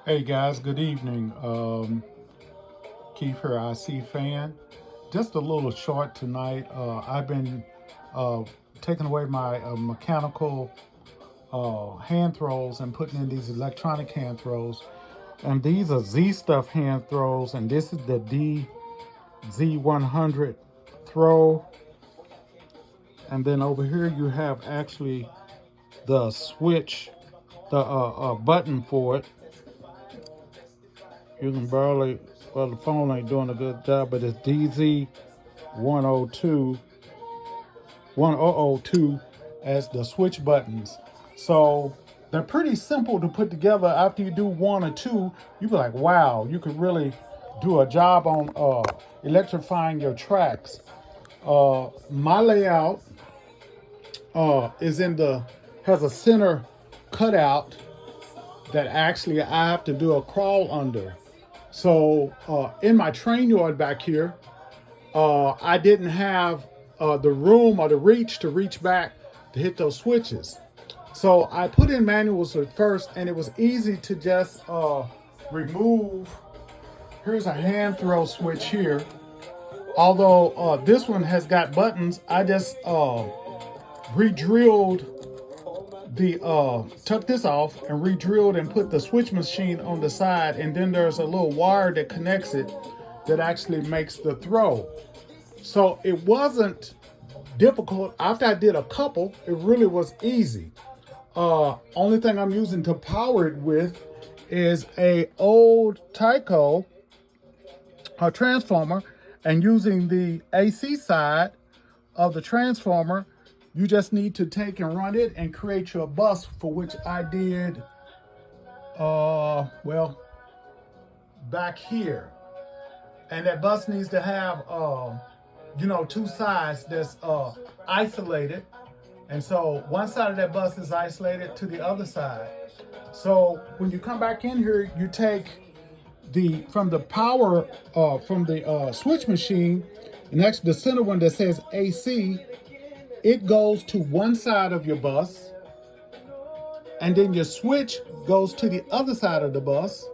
Hey guys, good evening. Keith here, IC fan. Just a little short tonight. I've been uh, taking away my mechanical hand throws and putting in these electronic hand throws. And these are Z Stuff hand throws, and this is the DZ100 throw. And then over here you have actually the switch, the button for it. You can barely, well, the phone ain't doing a good job, but it's DZ102, 1002 as the switch buttons. So they're pretty simple to put together. After you do one or two, you be like, wow, you could really do a job on electrifying your tracks. My layout has a center cutout that actually I have to do a crawl under. So in my train yard back here, I didn't have the room or the reach to reach back to hit those switches. So I put in manuals at first, and it was easy to just remove. Here's a hand throw switch here. Although this one has got buttons, I just re-drilled took this off and re-drilled and put the switch machine on the side, and then there's a little wire that connects it that actually makes the throw. So it wasn't difficult. After I did a couple, it really was easy. Only thing I'm using to power it with is a old Tyco transformer, and using the AC side of the transformer, you just need to take and run it and create your bus, for which I did, well, back here. And that bus needs to have, two sides that's isolated. And so one side of that bus is isolated to the other side. So when you come back in here, you take from the power, from the switch machine, and that's the center one that says AC. It goes to one side of your bus, and then your switch goes to the other side of the bus.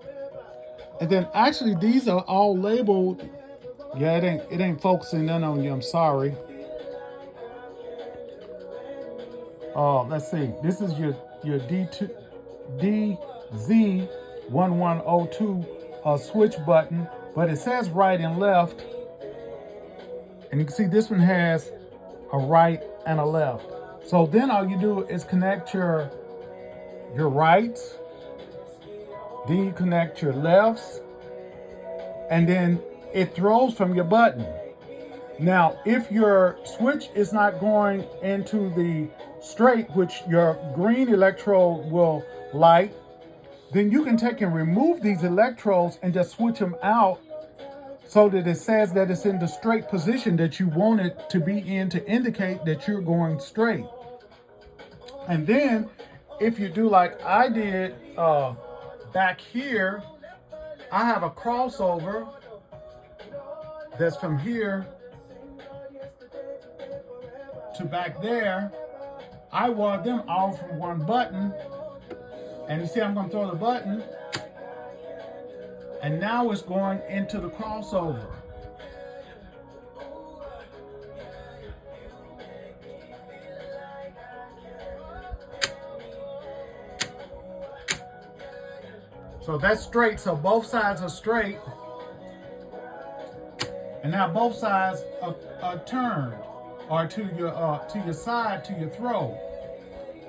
And then actually these are all labeled. Yeah, it ain't focusing in on you, I'm sorry. Let's see. This is your DZ1102 switch button, but it says right and left. And you can see this one has a right and a left. So then all you do is connect your rights, then you connect your lefts, and then it throws from your button. Now, if your switch is not going into the straight, which your green electrode will light, then you can take and remove these electrodes and just switch them out so that it says that it's in the straight position that you want it to be in, to indicate that you're going straight. And then if you do like I did back here, I have a crossover that's from here to back there. I wire them all from one button. And you see I'm going to throw the button, and now it's going into the crossover. So that's straight, so both sides are straight. And now both sides are turned, or to your side, to your throw.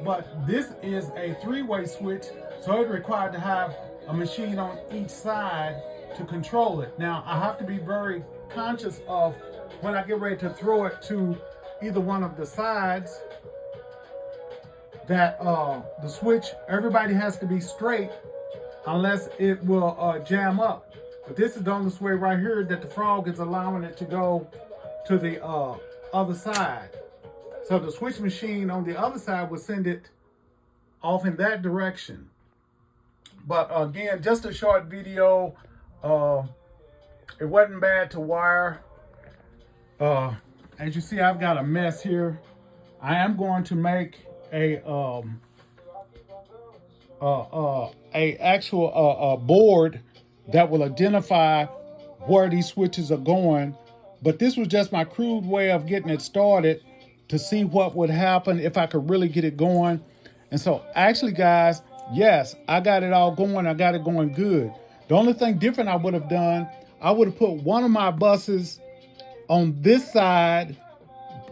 But this is a three-way switch, so it required to have a machine on each side to control it. Now, I have to be very conscious of when I get ready to throw it to either one of the sides, that the switch, everybody has to be straight, unless it will jam up. But this is the only way right here that the frog is allowing it to go to the other side. So the switch machine on the other side will send it off in that direction. But again, just a short video. It wasn't bad to wire. As you see, I've got a mess here. I am going to make a a actual board that will identify where these switches are going. But this was just my crude way of getting it started to see what would happen if I could really get it going. And so actually, guys, yes, I got it all going. I got it going good. The only thing different I would have done, I would have put one of my buses on this side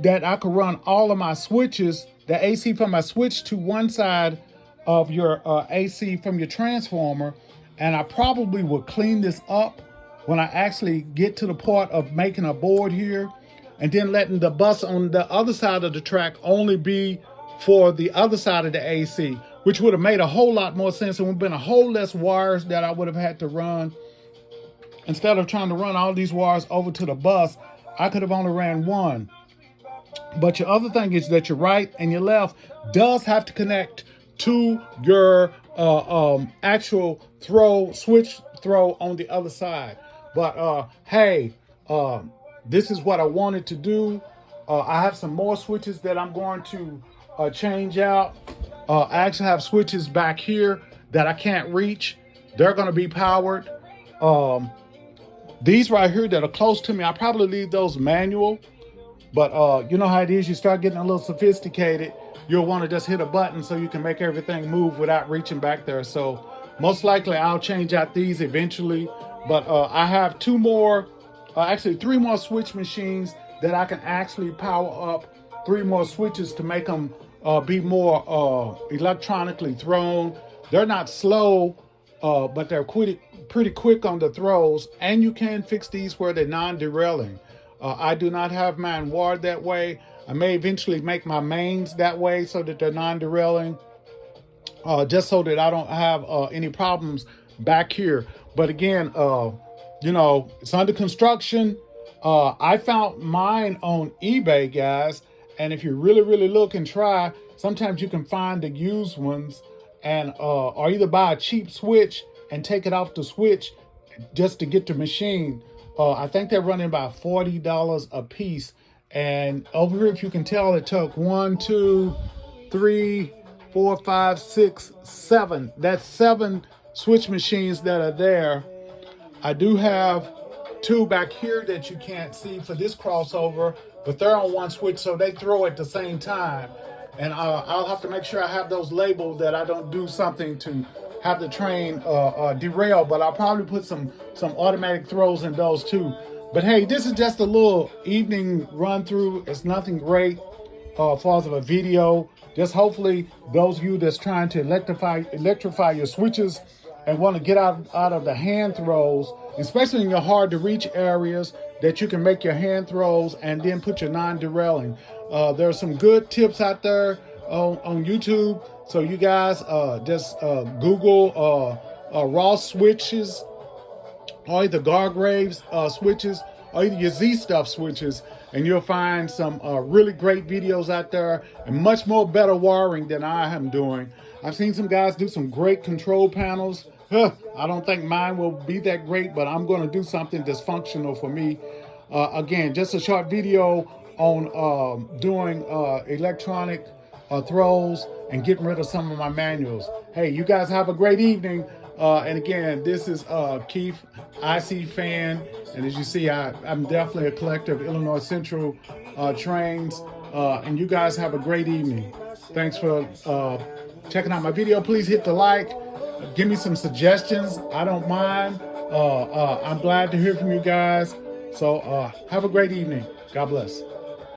that I could run all of my switches, the AC from my switch to one side of your AC from your transformer. And I probably would clean this up when I actually get to the part of making a board here, and then letting the bus on the other side of the track only be for the other side of the AC, which would have made a whole lot more sense and would have been a whole less wires that I would have had to run. Instead of trying to run all these wires over to the bus, I could have only ran one. But your other thing is that your right and your left does have to connect to your actual switch throw on the other side. But hey, this is what I wanted to do. I have some more switches that I'm going to change out. I actually have switches back here that I can't reach. They're going to be powered. These right here that are close to me, I probably leave those manual. But you know how it is, you start getting a little sophisticated, you'll want to just hit a button so you can make everything move without reaching back there. So most likely I'll change out these eventually. But I have actually three more switch machines that I can actually power up, three more switches to make them be more electronically thrown. They're not slow, but they're pretty quick on the throws. And you can fix these where they're non-derailing. I do not have mine wired that way. I may eventually make my mains that way so that they're non-derailing, just so that I don't have any problems back here. But again, you know, it's under construction. I found mine on eBay, guys. And if you really look and try, sometimes you can find the used ones and or either buy a cheap switch and take it off the switch just to get the machine. I think they're running about $40 a piece. And over here, if you can tell, it took 1, 2, 3, 4, 5, 6, 7. That's 7 switch machines that are there. I do have 2 back here that you can't see for this crossover, but they're on one switch, so they throw at the same time. And I'll have to make sure I have those labeled that I don't do something to have the train derail, but I'll probably put some automatic throws in those too. But hey, this is just a little evening run through. It's nothing great as far as a video. Just hopefully those of you that's trying to electrify your switches and want to get out of the hand throws, especially in your hard to reach areas, that you can make your hand throws and then put your non-derailing. There's some good tips out there on YouTube. So you guys just Google raw switches, or either Gargraves switches, or either your Z-Stuff switches, and you'll find some really great videos out there and much more better wiring than I am doing. I've seen some guys do some great control panels. I don't think mine will be that great, but I'm going to do something that's functional for me. Again, just a short video on doing electronic throws and getting rid of some of my manuals. Hey, you guys have a great evening. And again, this is Keith, IC fan. And as you see, I'm definitely a collector of Illinois Central trains. And you guys have a great evening. Thanks for checking out my video. Please hit the like. Give me some suggestions. I don't mind. I'm glad to hear from you guys. So have a great evening. God bless.